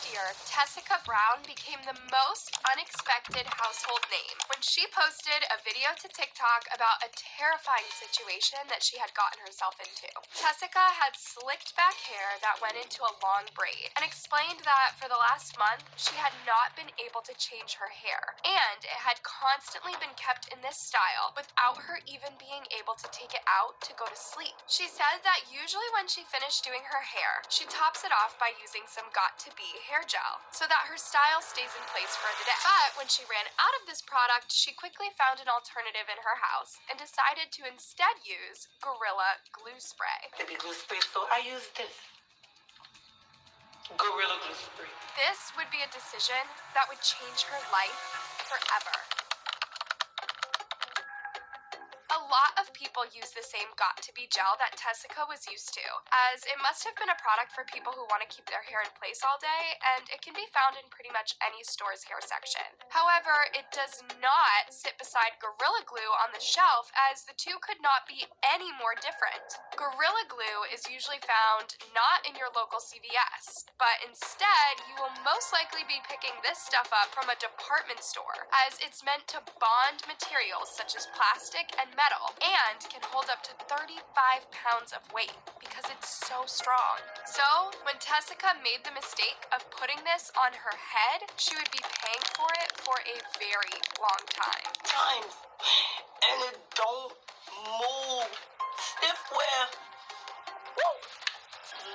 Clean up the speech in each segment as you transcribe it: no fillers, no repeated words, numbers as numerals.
last year, Tessica Brown became the most unexpected household name when she posted a video to TikTok about a terrifying situation that she had gotten herself into. Tessica had slicked back hair that went into a long braid and explained that for the last month, she had not been able to change her hair, and it had constantly been kept in this style without her even being able to take it out to go to sleep. She said that usually when she finished doing her hair, she tops it off by using some Got2b hair gel so that her style stays in place for the day. But when she ran out of this product, she quickly found an alternative in her house and decided to instead use Gorilla Glue Spray. Baby glue spray, so I use this Gorilla Glue Spray. This would be a decision that would change her life forever. A lot of people use the same Got2b gel that Tessica was used to, as it must have been a product for people who want to keep their hair in place all day, and it can be found in pretty much any store's hair section. However, it does not sit beside Gorilla Glue on the shelf, as the two could not be any more different. Gorilla Glue is usually found not in your local CVS, but instead you will most likely be picking this stuff up from a department store, as it's meant to bond materials such as plastic and metal, and can hold up to 35 pounds of weight because it's so strong. So, when Tessica made the mistake of putting this on her head, she would be paying for it for a very long time. And it don't move. Stiff wear. Woo!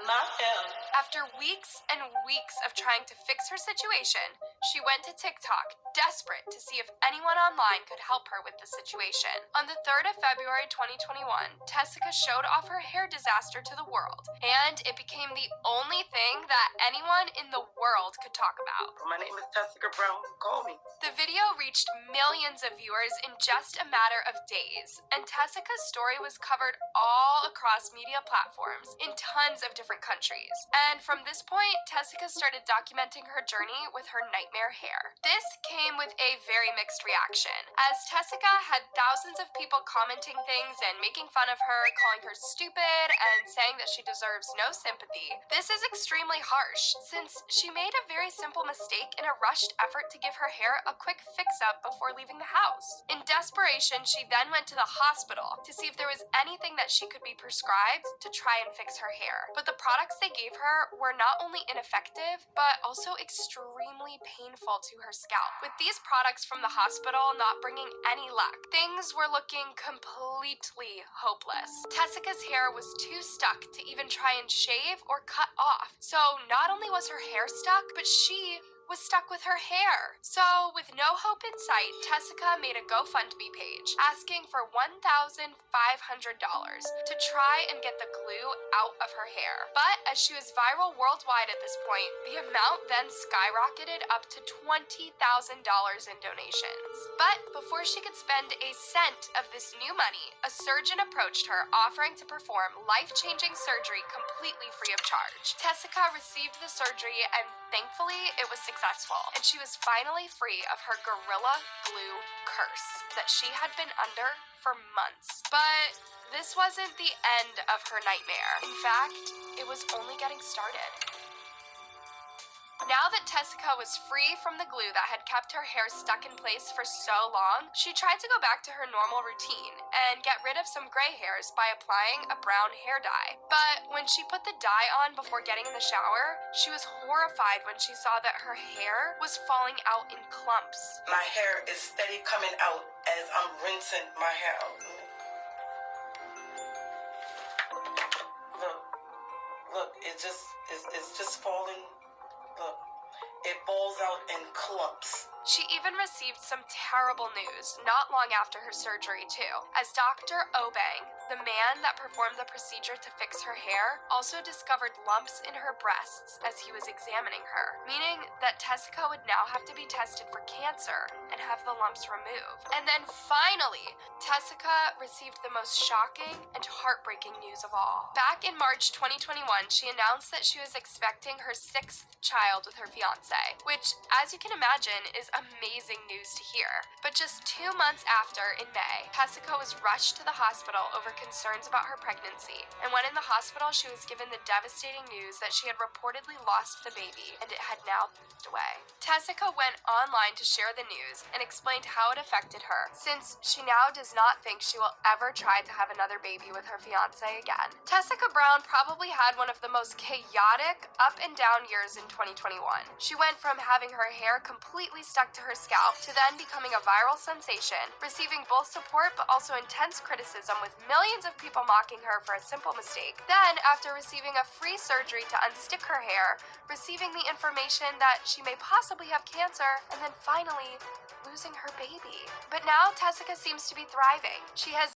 Not hell. After weeks and weeks of trying to fix her situation, she went to TikTok, desperate to see if anyone online could help her with the situation. On the 3rd of February 2021, Tessica showed off her hair disaster to the world, and it became the only thing that anyone in the world could talk about. My name is Tessica Brown. Call me. The video reached millions of viewers in just a matter of days, and Tessica's story was covered all across media platforms in tons of different countries. And from this point, Tessica started documenting her journey with her nightmare hair. This came with a very mixed reaction, as Tessica had thousands of people commenting things and making fun of her, calling her stupid, and saying that she deserves no sympathy. This is extremely harsh, since she made a very simple mistake in a rushed effort to give her hair a quick fix-up before leaving the house. In desperation, she then went to the hospital to see if there was anything that she could be prescribed to try and fix her hair. But the products they gave her were not only ineffective, but also extremely painful to her scalp. With these products from the hospital not bringing any luck, things were looking completely hopeless. Tessica's hair was too stuck to even try and shave or cut off. So not only was her hair stuck, but she was stuck with her hair. So, with no hope in sight, Tessica made a GoFundMe page asking for $1,500 to try and get the glue out of her hair. But as she was viral worldwide at this point, the amount then skyrocketed up to $20,000 in donations. But before she could spend a cent of this new money, a surgeon approached her offering to perform life-changing surgery completely free of charge. Tessica received the surgery, and thankfully it was successful, and she was finally free of her Gorilla Glue curse that she had been under for months. But this wasn't the end of her nightmare. In fact, it was only getting started. Now that Tessica was free from the glue that had kept her hair stuck in place for so long, she tried to go back to her normal routine and get rid of some gray hairs by applying a brown hair dye. But when she put the dye on before getting in the shower, she was horrified when she saw that her hair was falling out in clumps. My hair is steady coming out as I'm rinsing my hair out. Look, it's just falling. Look, it falls out in clumps. She even received some terrible news not long after her surgery, too, as Dr. Obeng, the man that performed the procedure to fix her hair, also discovered lumps in her breasts as he was examining her, meaning that Tessica would now have to be tested for cancer and have the lumps removed. And then finally, Tessica received the most shocking and heartbreaking news of all. Back in March 2021, she announced that she was expecting her 6th child with her fiance, which, as you can imagine, is amazing news to hear. But just 2 months after, in May, Tessica was rushed to the hospital over concerns about her pregnancy, and when in the hospital, she was given the devastating news that she had reportedly lost the baby and it had now passed away. Tessica went online to share the news and explained how it affected her, since she now does not think she will ever try to have another baby with her fiance again. Tessica Brown probably had one of the most chaotic up and down years in 2021. She went from having her hair completely stuck to her scalp to then becoming a viral sensation, receiving both support but also intense criticism, with millions of people mocking her for a simple mistake. Then, after receiving a free surgery to unstick her hair, receiving the information that she may possibly have cancer, and then finally losing her baby. But now Tessica seems to be thriving. She has